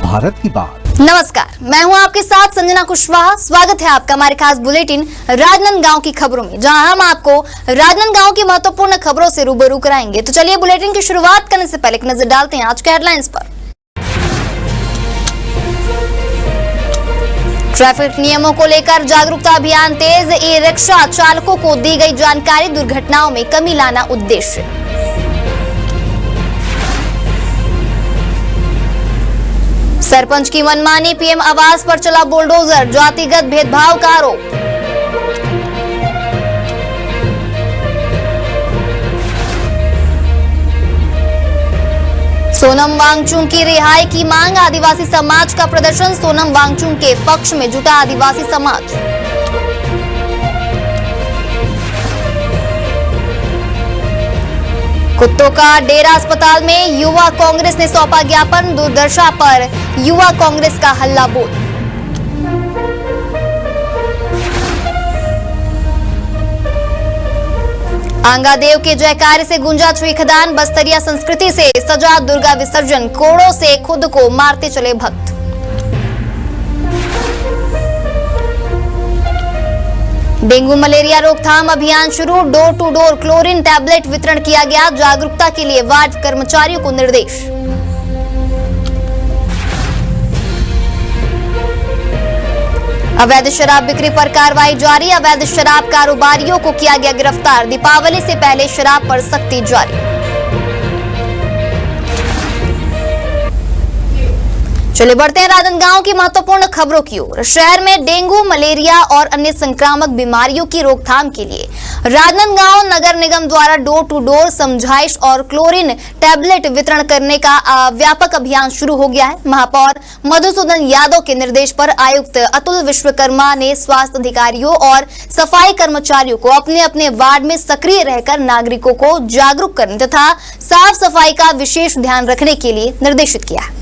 भारत की बात। नमस्कार, मैं हूं आपके साथ संजना कुशवाहा। स्वागत है आपका हमारे खास बुलेटिन राजनांदगांव की खबरों में, जहां हम आपको राजनांदगांव की महत्वपूर्ण खबरों से रूबरू कराएंगे। तो चलिए बुलेटिन की शुरुआत करने से पहले एक नजर डालते हैं आज के हेडलाइंस पर। ट्रैफिक नियमों को लेकर जागरूकता अभियान तेज, ई रिक्शा चालकों को दी गई जानकारी, दुर्घटनाओं में कमी लाना उद्देश्य। सरपंच की मनमानी, पीएम आवास पर चला बुलडोजर, जातिगत भेदभाव का आरोप। सोनम वांगचुक की रिहाई की मांग, आदिवासी समाज का प्रदर्शन, सोनम वांगचुक के पक्ष में जुटा आदिवासी समाज। कुत्तों का डेरा अस्पताल में, युवा कांग्रेस ने सौंपा ज्ञापन, दुर्दशा पर युवा कांग्रेस का हल्ला बोल। आंगादेव के जयकारे से गुंजा छुईखदान, बस्तरिया संस्कृति से सजा दुर्गा विसर्जन, कोड़ों से खुद को मारते चले भक्त। डेंगू मलेरिया रोकथाम अभियान शुरू, door to door chlorine tablet वितरण किया गया, जागरूकता के लिए वार्ड कर्मचारियों को निर्देश। अवैध शराब बिक्री पर कार्रवाई जारी, अवैध शराब कारोबारियों को किया गया गिरफ्तार, दीपावली से पहले शराब पर सख्ती जारी। चलिए बढ़ते हैं राजनांदगांव की महत्वपूर्ण खबरों की ओर। शहर में डेंगू, मलेरिया और अन्य संक्रामक बीमारियों की रोकथाम के लिए राजनांदगांव नगर निगम द्वारा डोर टू डोर समझाइश और क्लोरीन टैबलेट वितरण करने का व्यापक अभियान शुरू हो गया है। महापौर मधुसूदन यादव के निर्देश पर आयुक्त अतुल विश्वकर्मा ने स्वास्थ्य अधिकारियों और सफाई कर्मचारियों को अपने अपने वार्ड में सक्रिय रहकर नागरिकों को जागरूक करने तथा साफ सफाई का विशेष ध्यान रखने के लिए निर्देशित किया है।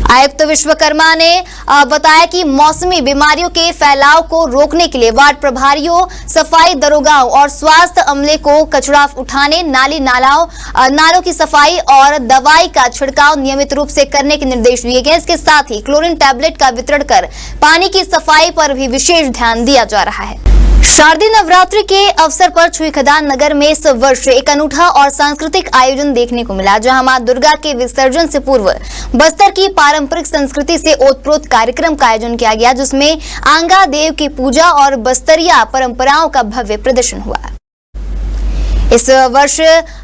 आयुक्त विश्वकर्मा ने बताया कि मौसमी बीमारियों के फैलाव को रोकने के लिए वार्ड प्रभारियों, सफाई दरोगाओं और स्वास्थ्य अमले को कचरा उठाने, नालों की सफाई और दवाई का छिड़काव नियमित रूप से करने के निर्देश दिए गए। इसके साथ ही क्लोरीन टैबलेट का वितरण कर पानी की सफाई पर भी विशेष ध्यान दिया जा रहा है। शारदीय नवरात्रि के अवसर पर छुईखदान नगर में इस वर्ष एक अनूठा और सांस्कृतिक आयोजन देखने को मिला, जहां मां दुर्गा के विसर्जन से पूर्व बस्तर की पारंपरिक संस्कृति से ओतप्रोत कार्यक्रम का आयोजन किया गया, जिसमें आंगा देव की पूजा और बस्तरिया परंपराओं का भव्य प्रदर्शन हुआ। इस वर्ष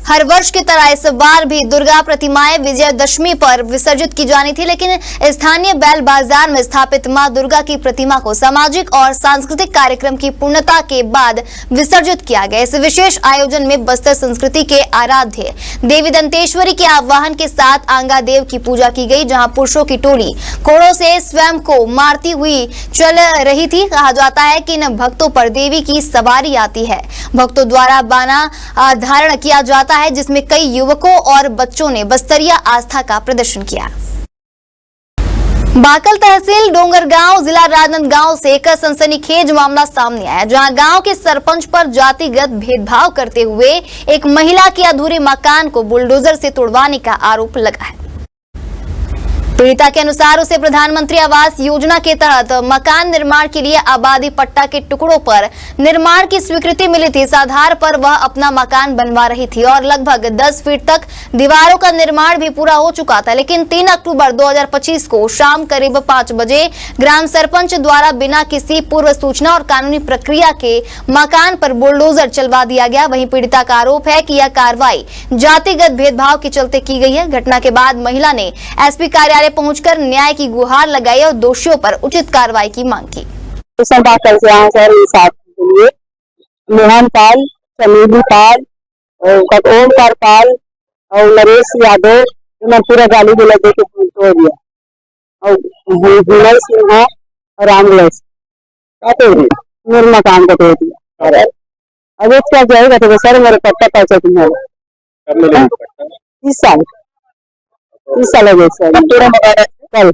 हर वर्ष की तरह इस बार भी दुर्गा प्रतिमाएं विजयदशमी पर विसर्जित की जानी थी, लेकिन स्थानीय बैल बाजार में स्थापित मां दुर्गा की प्रतिमा को सामाजिक और सांस्कृतिक कार्यक्रम की पूर्णता के बाद विसर्जित किया गया। इस विशेष आयोजन में बस्तर संस्कृति के आराध्य देवी दंतेश्वरी के आह्वान के साथ आंगा देव की पूजा की गई, जहां पुरुषों की टोली कोड़ों से स्वयं को मारती हुई चल रही थी। कहा जाता है कि इन भक्तों पर देवी की सवारी आती है। भक्तों द्वारा बाना धारण किया जाता है, जिसमें कई युवकों और बच्चों ने बस्तरिया आस्था का प्रदर्शन किया। बाकल तहसील डोंगरगांव जिला राजनांदगांव से एक सनसनीखेज मामला सामने आया, जहां गांव के सरपंच पर जातिगत भेदभाव करते हुए एक महिला के अधूरे मकान को बुलडोजर से तोड़वाने का आरोप लगा है। पीड़िता के अनुसार उसे प्रधानमंत्री आवास योजना के तहत मकान निर्माण के लिए आबादी पट्टा के टुकड़ों पर निर्माण की स्वीकृति मिली थी। इस आधार पर वह अपना मकान बनवा रही थी और लगभग 10 फीट तक दीवारों का निर्माण भी पूरा हो चुका था, लेकिन 3 अक्टूबर 2025 को शाम करीब 5 बजे ग्राम सरपंच द्वारा बिना किसी पूर्व सूचना और कानूनी प्रक्रिया के मकान पर बुलडोजर चलवा दिया गया। वहीं पीड़िता का आरोप है कि यह कार्रवाई जातिगत भेदभाव के चलते की गई है। घटना के बाद महिला ने एसपी कार्यालय पहुंचकर न्याय की गुहार लगाई और दोषियों पर उचित कार्रवाई की मांग की। मोहन पाल, समीली पाल, ओमकार पाल और नरेश यादव ने पूरा गाली गुला दे के तोड़ दिया और विनय सिंह और रामलेस मेरे मकान को तोड़ दिया। और अब क्या जाएगा तो सर मेरे पट्टा पैसा तुम्हारा 30 साल हो गए सर। कल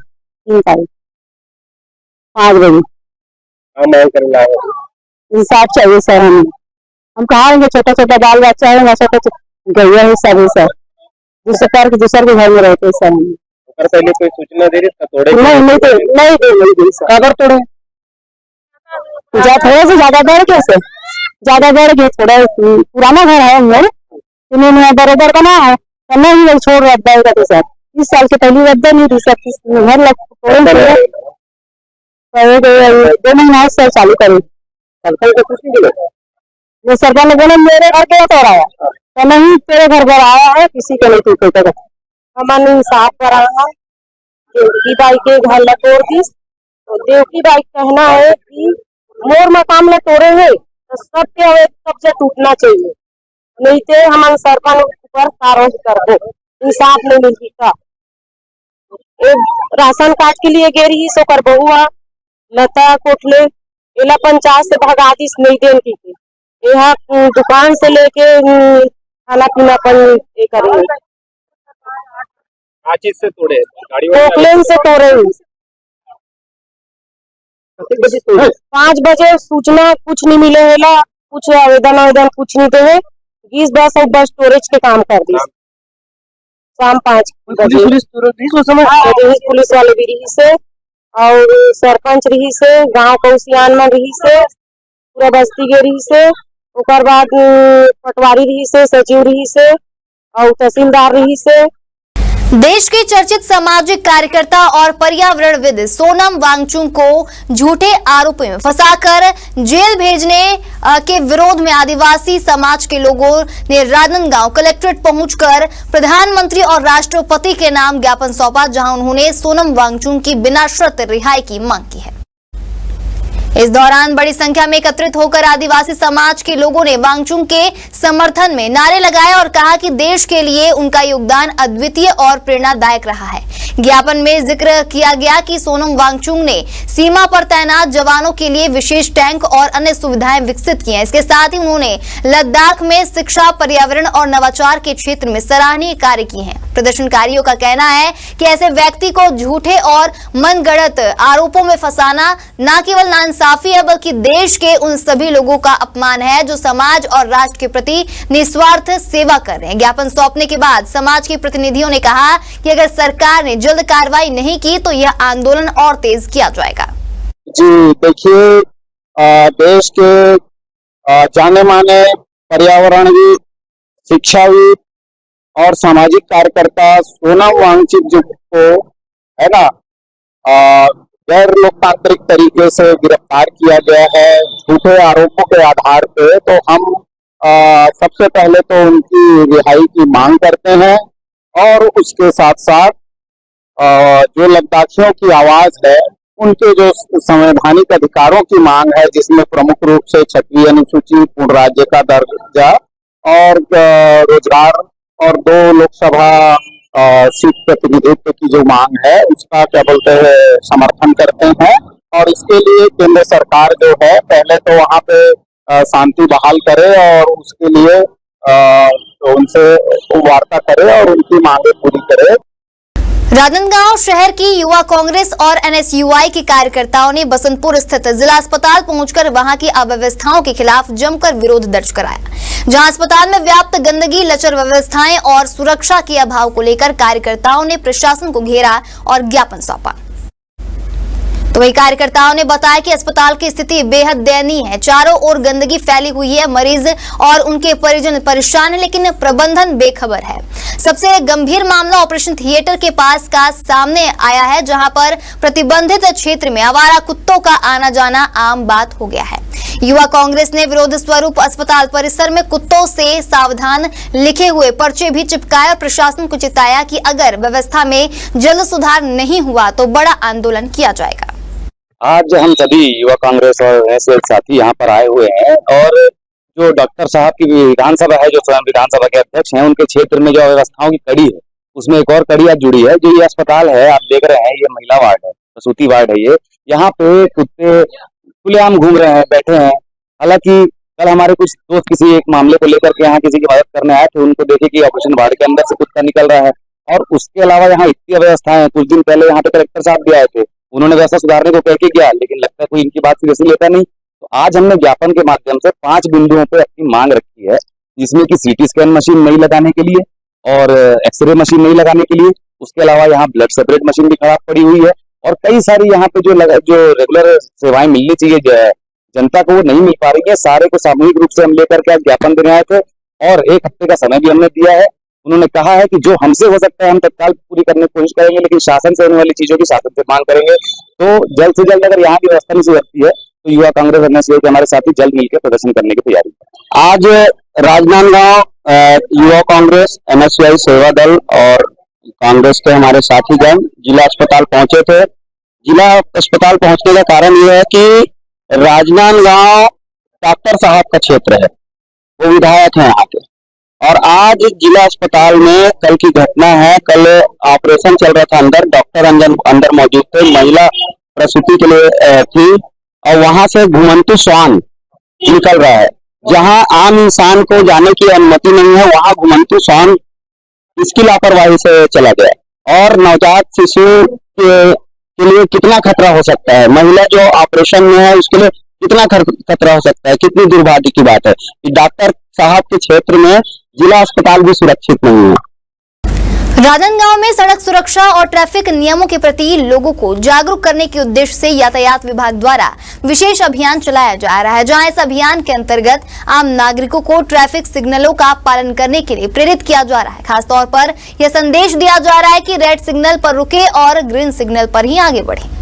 3 तारीख 5 बजे इंसाफ चाहिए सर। हम कहाँ रहेंगे, छोटा छोटा बाल बच्चा है, छोटा गैया है सब है सर। दूसरे के घर में रहते हैं सर। पर पहले कोई सूचना दे रही तोड़े नहीं दी सर। काबर तोड़े थोड़े से ज्यादा बढ़ गए थोड़ा पुराना घर है हम लोग इन्होंने बराबर बना है तो नहीं छोड़ रहा है तो सर 30 साल के पहली रद्दा नहीं दी सर घर लग 2 महीना से चालू करी सरकार को कुछ नहीं मिला ये सरकार ने बोला मेरे घर के तोड़ाया तो नहीं तेरे घर पर आया है किसी के नहीं टूटे हमने साफ कराया देवकी बाई के घर ल तोड़ दी तो देवकी बाई कहना है कि मोर मकाम ल तोड़े है तो सबके अवैध कब्जा टूटना चाहिए नहीं तो हमारे सरकार पर कार्रवाई कर दो इंसाफ नहीं मिलती का राशन कार्ड के लिए गेरी सो कर बहुआ लता कोटले एला पंचायत से भगा दी नहीं देन की यहाँ दुकान से लेके खाना पीना पर ये करेंगे चीज से तोड़े गाड़ी पोकलेन से तोड़े 5 बजे सूचना कुछ नहीं मिले है कुछ आवेदन कुछ नहीं दे 20-10 और बस स्टोरेज के काम कर दी शाम 5 बजे पुलिस वाले भी रही से और सरपंच रही से गांव कौशियान में रही से पूरा बस्ती के रही से ओकर बाद पटवारी रही से सचिव रही से और तहसीलदार रही से। देश के चर्चित सामाजिक कार्यकर्ता और पर्यावरणविद सोनम वांगचुक को झूठे आरोपों में फंसाकर जेल भेजने के विरोध में आदिवासी समाज के लोगों ने राजनांदगांव कलेक्ट्रेट पहुंचकर प्रधानमंत्री और राष्ट्रपति के नाम ज्ञापन सौंपा, जहां उन्होंने सोनम वांगचुक की बिना शर्त रिहाई की मांग की है। इस दौरान बड़ी संख्या में एकत्रित होकर आदिवासी समाज के लोगों ने वांगचुक के समर्थन में नारे लगाए और कहा कि देश के लिए उनका योगदान अद्वितीय और प्रेरणादायक रहा है। ज्ञापन में जिक्र किया गया कि सोनम वांगचुक ने सीमा पर तैनात जवानों के लिए विशेष टैंक और अन्य सुविधाएं विकसित की हैं। इसके साथ ही उन्होंने लद्दाख में शिक्षा, पर्यावरण और नवाचार के क्षेत्र में सराहनीय कार्य किए हैं। प्रदर्शनकारियों का कहना है कि ऐसे व्यक्ति को झूठे और मनगढ़ंत आरोपों में फंसाना न केवल नाइंसाफी है बल्कि देश के उन सभी लोगों का अपमान है जो समाज और राष्ट्र के प्रति निस्वार्थ सेवा कर रहे हैं। ज्ञापन सौंपने के बाद समाज के प्रतिनिधियों ने कहा कि अगर सरकार ने जल्द कार्रवाई नहीं की तो यह आंदोलन और तेज किया जाएगा। जी देखिए, देश के जाने माने पर्यावरणविद, शिक्षाविद और सामाजिक कार्यकर्ता सोनम वांगचुक जी को है ना गैर लोकतांत्रिक तरीके से गिरफ्तार किया गया है झूठे आरोपों के आधार पे। तो हम सबसे पहले तो उनकी रिहाई की मांग करते हैं और उसके साथ साथ जो लद्दाखियों की आवाज है उनके जो संवैधानिक अधिकारों की मांग है, जिसमें प्रमुख रूप से 6वीं अनुसूची, पूर्ण राज्य का दर्जा और रोजगार और 2 लोकसभा सीट प्रतिनिधित्व की जो मांग है उसका क्या बोलते हैं समर्थन करते हैं। और इसके लिए केंद्र सरकार जो है पहले तो वहाँ पे शांति बहाल करे और उसके लिए उनसे वार्ता करे और उनकी मांगे पूरी करे। राजनांदगांव शहर की युवा कांग्रेस और एनएसयूआई के कार्यकर्ताओं ने बसंतपुर स्थित जिला अस्पताल पहुंचकर वहां की अव्यवस्थाओं के खिलाफ जमकर विरोध दर्ज कराया, जहां अस्पताल में व्याप्त गंदगी, लचर व्यवस्थाएं और सुरक्षा के अभाव को लेकर कार्यकर्ताओं ने प्रशासन को घेरा और ज्ञापन सौंपा। तो वही कार्यकर्ताओं ने बताया कि अस्पताल की स्थिति बेहद दयनीय है, चारों ओर गंदगी फैली हुई है, मरीज और उनके परिजन परेशान है लेकिन प्रबंधन बेखबर है। सबसे गंभीर मामला ऑपरेशन थिएटर के पास का सामने आया है, जहां पर प्रतिबंधित क्षेत्र में आवारा कुत्तों का आना जाना आम बात हो गया है। युवा कांग्रेस ने विरोध स्वरूप अस्पताल परिसर में कुत्तों से सावधान लिखे हुए पर्चे भी चिपकाए और प्रशासन को चेताया कि अगर व्यवस्था में जल्द सुधार नहीं हुआ तो बड़ा आंदोलन किया जाएगा। आज हम सभी युवा कांग्रेस और ऐसे साथी यहाँ पर आए हुए हैं और जो डॉक्टर साहब की विधानसभा है, जो स्वयं विधानसभा के अध्यक्ष हैं, उनके क्षेत्र में जो व्यवस्थाओं की कड़ी है उसमें एक और कड़ी आज जुड़ी है। जो ये अस्पताल है आप देख रहे हैं, ये महिला वार्ड है, प्रसूति वार्ड है। ये यहाँ पे कुत्ते खुलेआम घूम रहे हैं, बैठे हैं। हालांकि कल हमारे कुछ दोस्त किसी एक मामले को लेकर के यहाँ किसी की मदद करने आए थे, उनको देखे कि ऑपरेशन वार्ड के अंदर से कुत्ता निकल रहा है और उसके अलावा यहाँ इतनी अव्यवस्थाएं हैं। कुछ दिन पहले यहाँ पे कलेक्टर साहब भी आए थे, उन्होंने व्यवस्था सुधारने को कह के गया, लेकिन लगता है कोई इनकी बात सीरियसली लेता नहीं। तो आज हमने ज्ञापन के माध्यम से 5 बिंदुओं पे अपनी मांग रखी है, जिसमें कि सीटी स्कैन मशीन नहीं लगाने के लिए और एक्सरे मशीन नहीं लगाने के लिए, उसके अलावा यहाँ ब्लड सेपरेट मशीन भी खराब पड़ी हुई है और कई सारी यहाँ पे जो रेगुलर सेवाएं मिलनी चाहिए जनता को वो नहीं मिल पा रही है। सारे को सामूहिक रूप से हम लेकर के आज ज्ञापन देने आए थे और 1 हफ्ते का समय भी हमने दिया है। उन्होंने कहा है कि जो हमसे हो सकता है हम तत्काल पूरी करने की कोशिश करेंगे, लेकिन शासन से होने वाली चीजों की शासन से मांग करेंगे। तो जल्द से जल्द अगर यहाँ की व्यवस्था नहीं सुधरती है तो युवा कांग्रेस एनएसयूआई के हमारे साथी जल्द मिलकर प्रदर्शन करने की तैयारी है। आज राजनांदगांव युवा कांग्रेस एनएसयूआई सेवा दल और कांग्रेस के हमारे साथीगण जिला अस्पताल पहुंचे थे। जिला अस्पताल पहुंचने का कारण यह है कि राजनांदगांव डॉक्टर साहब का क्षेत्र है, वो विधायक हैं यहाँ के, और आज जिला अस्पताल में कल की घटना है। कल ऑपरेशन चल रहा था, अंदर डॉक्टर अंदर मौजूद थे, महिला प्रसूति के लिए थी और वहां से घुमंतु श्वान निकल रहा है। जहां आम इंसान को जाने की अनुमति नहीं है, वहां घुमंतु श्वान इसकी लापरवाही से चला गया। और नवजात शिशु के लिए कितना खतरा हो सकता है, महिला जो ऑपरेशन में है उसके लिए कितना खतरा हो सकता है। कितनी दुर्भाग्य की बात है कि डॉक्टर साहब के क्षेत्र में जिला अस्पताल भी सुरक्षित नहीं है। राजनांदगांव में सड़क सुरक्षा और ट्रैफिक नियमों के प्रति लोगों को जागरूक करने के उद्देश्य से यातायात विभाग द्वारा विशेष अभियान चलाया जा रहा है, जहां इस अभियान के अंतर्गत आम नागरिकों को ट्रैफिक सिग्नलों का पालन करने के लिए प्रेरित किया जा रहा है। खासतौर पर यह संदेश दिया जा रहा है कि रेड सिग्नल पर रुके और ग्रीन सिग्नल पर ही आगे बढ़े।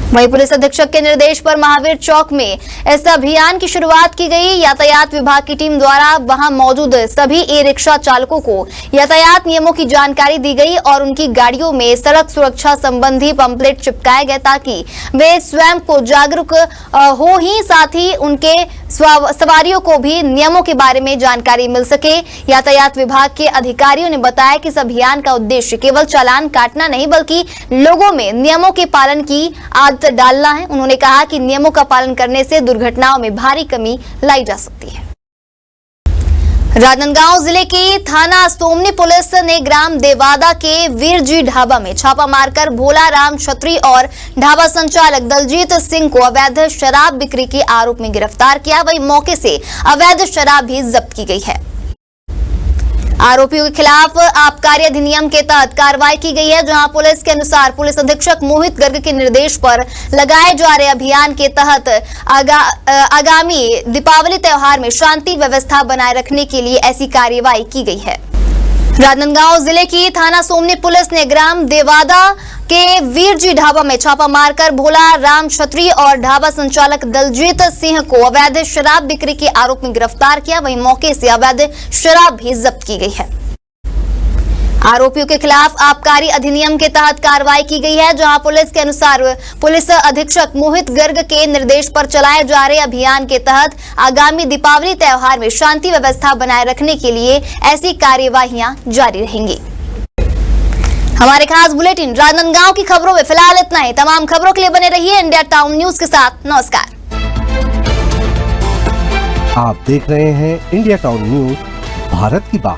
वहीं पुलिस अधीक्षक के निर्देश पर महावीर चौक में इस अभियान की शुरुआत की गई। यातायात विभाग की टीम द्वारा वहां मौजूद सभी ई रिक्शा चालकों को यातायात नियमों की जानकारी दी गई और उनकी गाड़ियों में सड़क सुरक्षा संबंधी पंपलेट चिपकाए गए ताकि वे स्वयं को जागरूक हो ही साथ ही उनके सवारियों को भी नियमों के बारे में जानकारी मिल सके। यातायात विभाग के अधिकारियों ने बताया कि इस अभियान का उद्देश्य केवल चालान काटना नहीं बल्कि लोगों में नियमों के पालन की आदत डालना है। उन्होंने कहा कि नियमों का पालन करने से दुर्घटनाओं में भारी कमी लाई जा सकती है। राजनांदगांव जिले की थाना सोमनी पुलिस ने ग्राम देवादा के वीर जी ढाबा में छापा मारकर भोला राम छत्री और ढाबा संचालक दलजीत सिंह को अवैध शराब बिक्री के आरोप में गिरफ्तार किया। वहीं मौके से अवैध शराब भी जब्त की गई है। आरोपियों के खिलाफ आबकारी अधिनियम के तहत कार्रवाई की गई है, जहां पुलिस के अनुसार पुलिस अधीक्षक मोहित गर्ग के निर्देश पर लगाए जा रहे अभियान के तहत आगामी दीपावली त्योहार में शांति व्यवस्था बनाए रखने के लिए ऐसी कार्रवाई की गई है। राजनांदगांव जिले की थाना सोमनी पुलिस ने ग्राम देवादा के वीर जी ढाबा में छापा मारकर भोला राम छत्री और ढाबा संचालक दलजीत सिंह को अवैध शराब बिक्री के आरोप में गिरफ्तार किया। वहीं मौके से अवैध शराब भी जब्त की गई है। आरोपियों के खिलाफ आबकारी अधिनियम के तहत कार्रवाई की गई है, जहां पुलिस के अनुसार पुलिस अधीक्षक मोहित गर्ग के निर्देश पर चलाए जा रहे अभियान के तहत आगामी दीपावली त्योहार में शांति व्यवस्था बनाए रखने के लिए ऐसी कार्यवाहियां जारी रहेंगी। हमारे खास बुलेटिन राजनांदगांव की खबरों में फिलहाल इतना ही। तमाम खबरों के लिए बने रहिए इंडिया टाउन न्यूज के साथ। नमस्कार। आप देख रहे हैं इंडिया टाउन न्यूज, भारत की बात।